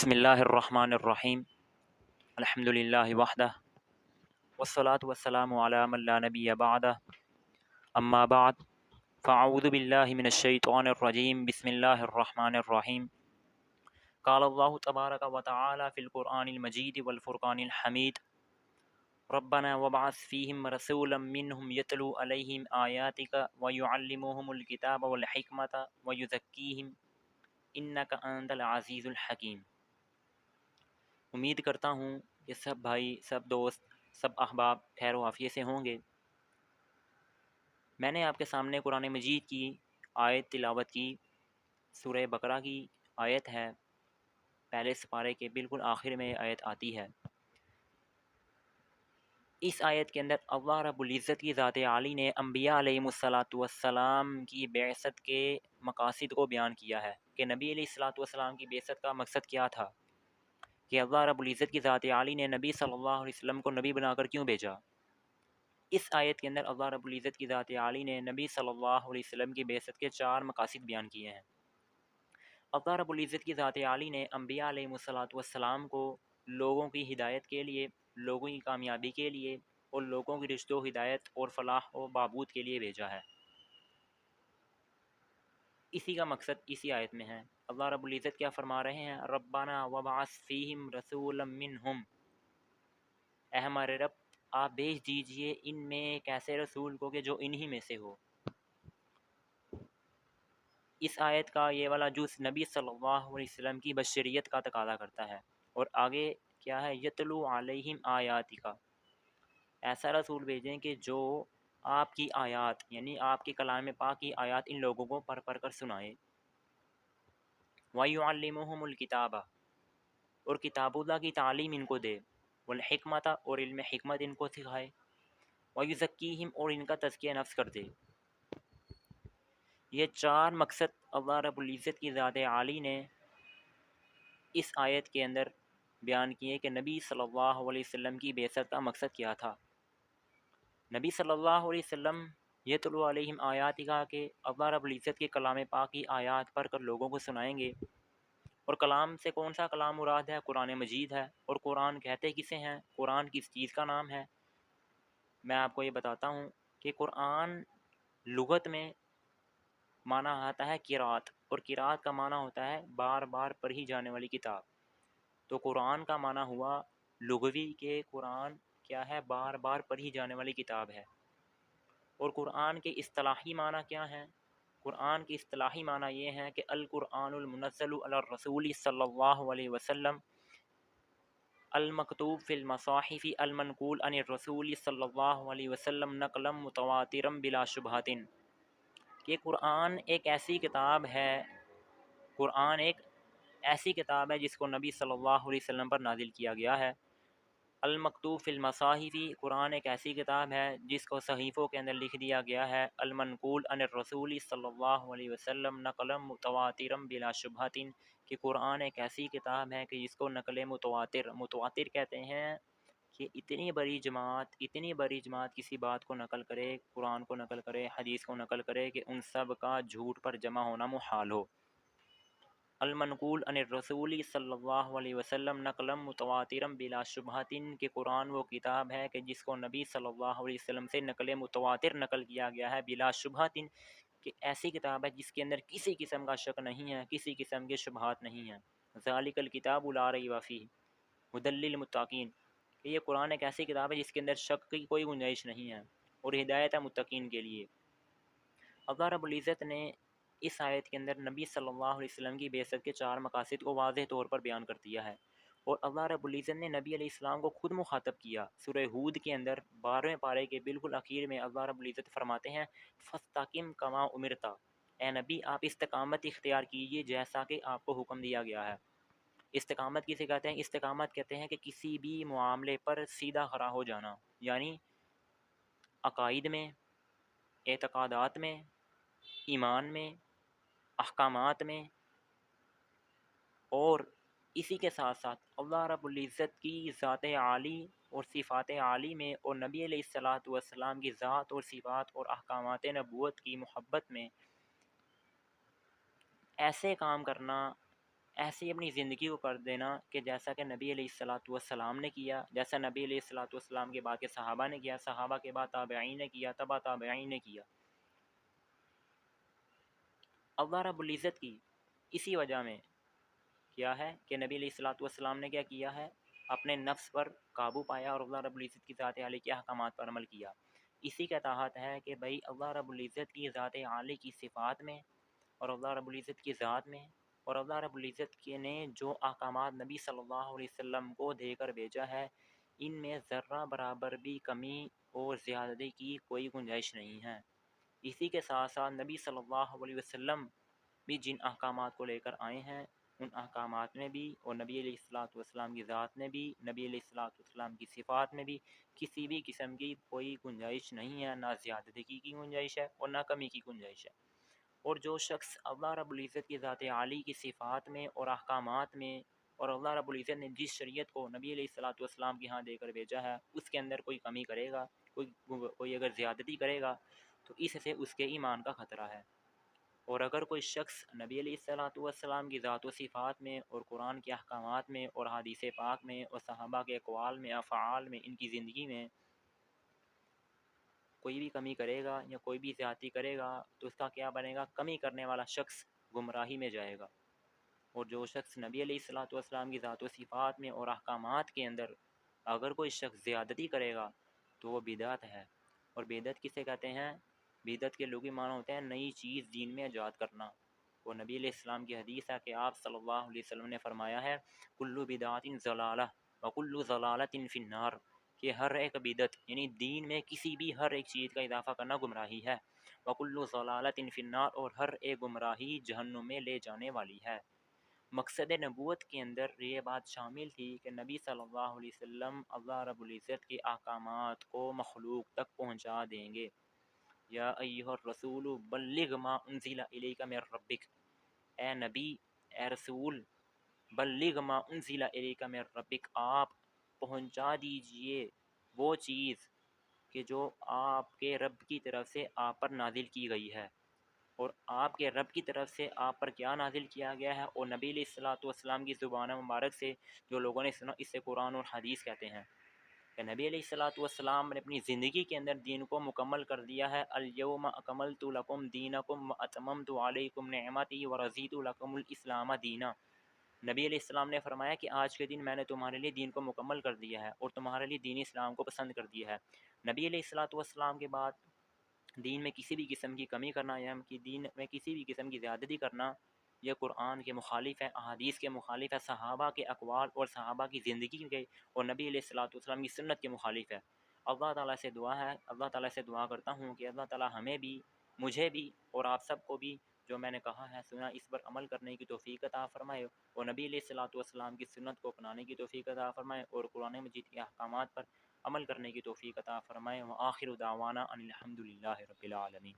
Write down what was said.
بسم اللہ الرحمن الرحیم الحمد للہ وحدہ والصلاة والسلام علی من لا نبی بعدہ اما بعد فاعوذ باللہ من الشیطان الرجیم بسم اللہ الرحمن الرحیم قال اللہ تبارک و تعالی فی القرآن المجید والفرقان الحمید ربنا وابعث فیہم رسولا منہم یتلو علیہم آیاتک ویعلمہم الکتاب والحکمت ویزکیہم انک انت العزیز الحکیم۔ امید کرتا ہوں کہ سب بھائی، سب دوست، سب احباب خیر و عافیت سے ہوں گے۔ میں نے آپ کے سامنے قرآن مجید کی آیت تلاوت کی، سورہ بقرہ کی آیت ہے، پہلے سپارے کے بالکل آخر میں آیت آتی ہے۔ اس آیت کے اندر اللہ رب العزت کی ذات عالی نے انبیاء علیہم السلام کی بعثت کے مقاصد کو بیان کیا ہے کہ نبی علیہ السلام کی بعثت کا مقصد کیا تھا، کہ اللہ رب العزت کی ذات عالی نے نبی صلی اللہ علیہ وسلم کو نبی بنا کر کیوں بھیجا۔ اس آیت کے اندر اللہ رب العزت کی ذات عالی نے نبی صلی اللہ علیہ وسلم کی بعثت کے 4 مقاصد بیان کیے ہیں۔ اللہ رب العزت کی ذات عالی نے انبیاء علیہم السلام کو لوگوں کی ہدایت کے لیے، لوگوں کی کامیابی کے لیے اور لوگوں کی رشد و ہدایت اور فلاح و بہبود کے لیے بھیجا ہے۔ اسی کا مقصد اسی آیت میں ہے۔ اللہ رب العزت کیا فرما رہے ہیں؟ ربنا وبعث فیہم رسولا منہم، اے ہمارے رب آپ بھیج دیجئے ان میں ایک ایسے رسول کو کہ جو انہی میں سے ہو۔ اس آیت کا یہ والا جز نبی صلی اللہ علیہ وسلم کی بشریت کا تقاضا کرتا ہے، اور آگے کیا ہے؟ یتلو علیہم آیاتک، ایسا رسول بھیجیں کہ جو آپ کی آیات یعنی آپ کے کلام پاک کی آیات ان لوگوں کو پڑھ پڑھ کر سنائے۔ وَيُعَلِّمُهُمُ الْكِتَابَ، اور کتاب اللہ کی تعلیم ان کو دے، والحکمت، اور علم حکمت ان کو سکھائے، وَيُزَكِّيهِمْ، اور ان کا تزکیہ نفس کر دے۔ یہ 4 مقصد اللہ رب العزت کی ذات عالی نے اس آیت کے اندر بیان کیے کہ نبی صلی اللہ علیہ وسلم کی بعثت کا مقصد کیا تھا۔ نبی صلی اللہ علیہ وسلم یتلو علیہم آیاتک، کہ اللہ رب العزت کے کلام پاک کی آیات پڑھ کر لوگوں کو سنائیں گے۔ اور کلام سے کون سا کلام مراد ہے؟ قرآن مجید ہے۔ اور قرآن کہتے کسے ہیں؟ قرآن کس چیز کا نام ہے؟ میں آپ کو یہ بتاتا ہوں کہ قرآن لغت میں معنی آتا ہے قرات، اور قرات کا معنی ہوتا ہے بار بار پڑھی جانے والی کتاب۔ تو قرآن کا معنی ہوا لغوی کہ قرآن کیا ہے؟ بار بار پڑھی جانے والی کتاب ہے۔ اور قرآن کے اصطلاحی معنی کیا ہیں؟ قرآن کی اصطلاحی معنی یہ ہے کہ القرآن المنزل علی الرسول صلی اللہ علیہ وسلم، المکتوب فی المصاحف، المنقول عن الرسول صلی اللہ علیہ وسلم نقلا متواترا بلا شبہات، کہ قرآن ایک ایسی کتاب ہے، قرآن ایک ایسی کتاب ہے جس کو نبی صلی اللہ علیہ وسلم پر نازل کیا گیا ہے۔ المکتوب فی المصاحف، قرآن ایک ایسی کتاب ہے جس کو صحیفوں کے اندر لکھ دیا گیا ہے۔ المنقول عن الرسول صلی اللہ علیہ وسلم نقلا متواترا بلا شبہات، کہ قرآن ایک ایسی کتاب ہے کہ جس کو نقل متواتر کہتے ہیں کہ اتنی بڑی جماعت کسی بات کو نقل کرے، قرآن کو نقل کرے، حدیث کو نقل کرے کہ ان سب کا جھوٹ پر جمع ہونا محال ہو۔ المنقول عن الرسول صلی اللہ علیہ وسلم نقلا متواترا بلا شبہات، کہ قرآن وہ کتاب ہے کہ جس کو نبی صلی اللہ علیہ وسلم سے نقل متواتر نقل کیا گیا ہے، بلا شبہات، کہ ایسی کتاب ہے جس کے اندر کسی قسم کا شک نہیں ہے، کسی قسم کے شبہات نہیں ہیں۔ ذالک الکتاب لا ریب فیہ ھدی للمتقین، کہ یہ قرآن ایک ایسی کتاب ہے جس کے اندر شک کی کوئی گنجائش نہیں ہے اور ہدایت ہے متقین کے لیے۔ اللہ رب العزت نے اس آیت کے اندر نبی صلی اللہ علیہ وسلم کی بعثت کے 4 مقاصد کو واضح طور پر بیان کر دیا ہے، اور اللہ رب العزت نے نبی علیہ السلام کو خود مخاطب کیا۔ سورہ ہود کے اندر 12ویں پارے کے بالکل اخیر میں اللہ رب العزت فرماتے ہیں فاستقم کما امرت، اے نبی آپ استقامت اختیار کیجیے جیسا کہ آپ کو حکم دیا گیا ہے۔ استقامت کسے کہتے ہیں؟ استقامت کہتے ہیں کہ کسی بھی معاملے پر سیدھا کھڑا ہو جانا، یعنی عقائد میں، اعتقادات میں، ایمان میں، احکامات میں، اور اسی کے ساتھ ساتھ اللہ رب العزت کی ذات عالی اور صفات عالی میں، اور نبی علیہ السلام کی ذات اور صفات اور احکامات نبوت کی محبت میں ایسے کام کرنا، ایسے اپنی زندگی کو کر دینا کہ جیسا کہ نبی علیہ الصلوۃ والسلام نے کیا، جیسا نبی علیہ الصلوۃ والسلام کے بعد کے صحابہ نے کیا، صحابہ کے بعد تابعین نے کیا، تبع تابعین نے کیا۔ اللہ رب العزت کی اسی وجہ میں کیا ہے کہ نبی علیہ الصلوۃ والسلام نے کیا کیا ہے، اپنے نفس پر قابو پایا اور اللہ رب العزت کی ذات عالی کے احکامات پر عمل کیا۔ اسی کا تحت ہے کہ بھئی اللہ رب العزت کی ذات عالی کی صفات میں اور اللہ رب العزت کی ذات میں اور اللہ رب العزت کے نے جو احکامات نبی صلی اللہ علیہ وسلم کو دے کر بھیجا ہے، ان میں ذرہ برابر بھی کمی اور زیادتی کی کوئی گنجائش نہیں ہے۔ اسی کے ساتھ ساتھ نبی صلی اللہ علیہ وسلم بھی جن احکامات کو لے کر آئے ہیں، ان احکامات میں بھی اور نبی علیہ الصلوۃ والسلام کی ذات میں بھی، نبی علیہ الصلوۃ والسلام کی صفات میں بھی کسی بھی قسم کی کوئی گنجائش نہیں ہے، نہ زیادتی کی گنجائش ہے اور نہ کمی کی گنجائش ہے۔ اور جو شخص اللہ رب العزت کی ذات عالی کی صفات میں اور احکامات میں اور اللہ رب العزت نے جس شریعت کو نبی علیہ الصلوۃ والسلام کے ہاں دے کر بھیجا ہے، اس کے اندر کوئی کمی کرے گا، کوئی اگر زیادتی کرے گا تو اس سے اس کے ایمان کا خطرہ ہے۔ اور اگر کوئی شخص نبی علیہ الصلوۃ والسلام کی ذات و صفات میں اور قرآن کے احکامات میں اور حدیث پاک میں اور صحابہ کے اقوال میں، افعال میں، ان کی زندگی میں کوئی بھی کمی کرے گا یا کوئی بھی زیادتی کرے گا تو اس کا کیا بنے گا؟ کمی کرنے والا شخص گمراہی میں جائے گا۔ اور جو شخص نبی علیہ الصلوۃ والسلام کی ذات و صفات میں اور احکامات کے اندر اگر کوئی شخص زیادتی کرے گا تو وہ بدعت ہے۔ اور بدعت کسے کہتے ہیں؟ بدعت کے لغوی معنی ہوتے ہیں نئی چیز دین میں ایجاد کرنا۔ اور نبی علیہ السلام کی حدیث ہے کہ آپ صلی اللہ علیہ وسلم نے فرمایا ہے کل بدعت ضلالہ وکل ضلالۃ فی النار، کہ ہر ایک بدعت یعنی دین میں کسی بھی ہر ایک چیز کا اضافہ کرنا گمراہی ہے، وکل ضلالۃ فی النار، اور ہر ایک گمراہی جہنم میں لے جانے والی ہے۔ مقصد نبوت کے اندر یہ بات شامل تھی کہ نبی صلی اللہ علیہ وسلم اللہ رب العزت کے احکامات کو مخلوق تک پہنچا دیں گے۔ یا ایھا الرسول بلغ ما انزل الیک من ربک، اے نبی، اے رسول، بلغ ما انزل الیک من ربک، آپ پہنچا دیجئے وہ چیز کہ جو آپ کے رب کی طرف سے آپ پر نازل کی گئی ہے۔ اور آپ کے رب کی طرف سے آپ پر کیا نازل کیا گیا ہے، اور نبی علیہ الصلوۃ والسلام کی زبان مبارک سے جو لوگوں نے سنا، اس سے قرآن اور حدیث کہتے ہیں کہ نبی علیہ الصلوۃ والسلام نے اپنی زندگی کے اندر دین کو مکمل کر دیا ہے۔ الیوم اکملت لکم دینکم واتممت علیکم نعمتی ورضیت لکم الاسلام دینا۔ نبی علیہ السلام نے فرمایا کہ آج کے دن میں نے تمہارے لیے دین کو مکمل کر دیا ہے اور تمہارے لیے دین اسلام کو پسند کر دیا ہے۔ نبی علیہ الصلوۃ والسلام کے بعد دین میں کسی بھی قسم کی کمی کرنا یا دین میں کسی بھی قسم کی زیادتی کرنا یہ قرآن کے مخالف ہے، احادیث کے مخالف ہے، صحابہ کے اقوال اور صحابہ کی زندگی کے اور نبی علیہ الصلوۃ والسلام کی سنت کے مخالف ہے۔ اللہ تعالیٰ سے دعا ہے، اللہ تعالیٰ سے دعا کرتا ہوں کہ اللہ تعالیٰ ہمیں بھی، مجھے بھی اور آپ سب کو بھی جو میں نے کہا ہے سنا اس پر عمل کرنے کی توفیق عطا فرمائے، اور نبی علیہ الصلوۃ والسلام کی سنت کو اپنانے کی توفیق عطا فرمائے اور قرآن مجید کے احکامات پر عمل کرنے کی توفیق عطا فرمائے۔ وآخر دعوانا ان الحمد للہ رب العالمین۔